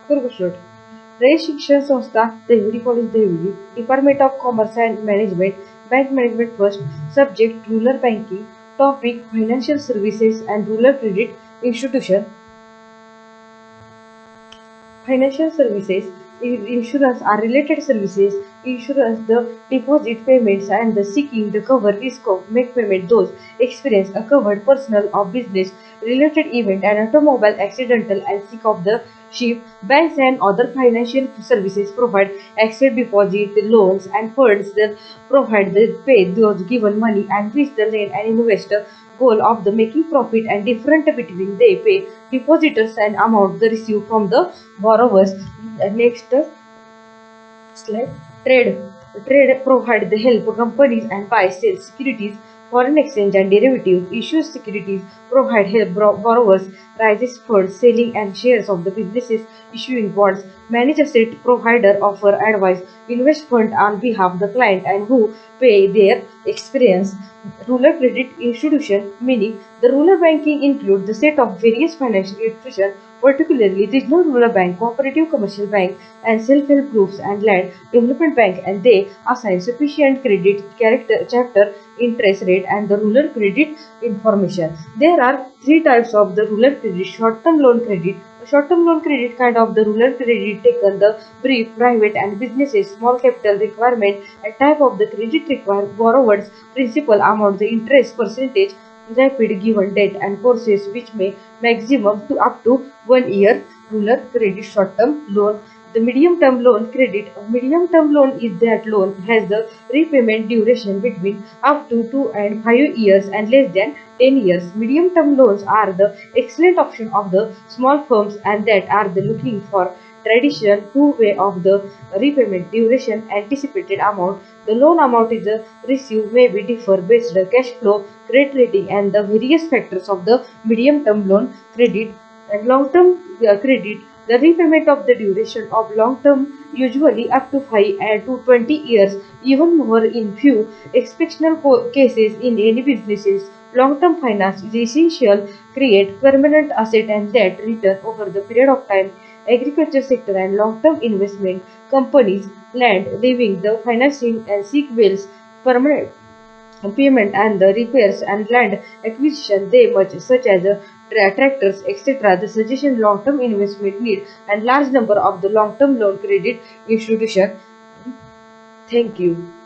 Kurgushut. Rayat Shikshan Sanstha Devgiri college Devgiri, department of commerce and management, bank management first, subject rural banking, topic financial services and rural credit institution. Financial services, insurance are related services. Insurance, the deposit payments and the seeking the cover risk of make payment those experience a covered personal or business related event and automobile accidental and seek of the ship. Banks and other financial services provide access deposit loans and funds that provide the pay those given money and which the lend and investor goal of the making profit and different between they pay depositors and amount they receive from the borrowers. Next slide. Trade provide the help companies and buy sell securities, foreign exchange and derivatives, issue securities, provide help borrowers, raises funds, selling and shares of the businesses, issuing bonds, manage asset provider, offer advice, invest fund on behalf of the client and who pay their experience. Rural credit institution, meaning the rural banking include the set of various financial institutions, particularly regional rural bank, cooperative commercial bank, and self-help groups and land development bank, and they assign sufficient credit character chapter interest rate and the rural credit information. There are three types of the rural credit: short-term loan credit. Short-term loan credit kind of the rural credit taken the brief, private and businesses small capital requirement and type of the credit require borrowers principal amount the interest percentage rapid given debt and courses which may maximum to up to 1 year. Rural credit short term loan. The medium term loan credit. Medium term loan is that loan has the repayment duration between up to 2 and 5 years and less than 10 years. Medium term loans are the excellent option of the small firms and that are the looking for tradition who way of the repayment duration anticipated amount. The loan amount is received may be differ based on cash flow, credit rating and the various factors of the medium term loan credit. And long term credit, the repayment of the duration of long term usually up to 5 and to 20 years, even more in few exceptional cases in any businesses. Long term finance is essential, create permanent asset and debt return over the period of time. Agriculture sector and long term investment companies land leaving the financing and seek bills permanent payment and the repairs and land acquisition they much such as tractors etc. The suggestion long term investment need and large number of the long term loan credit institution. Thank you.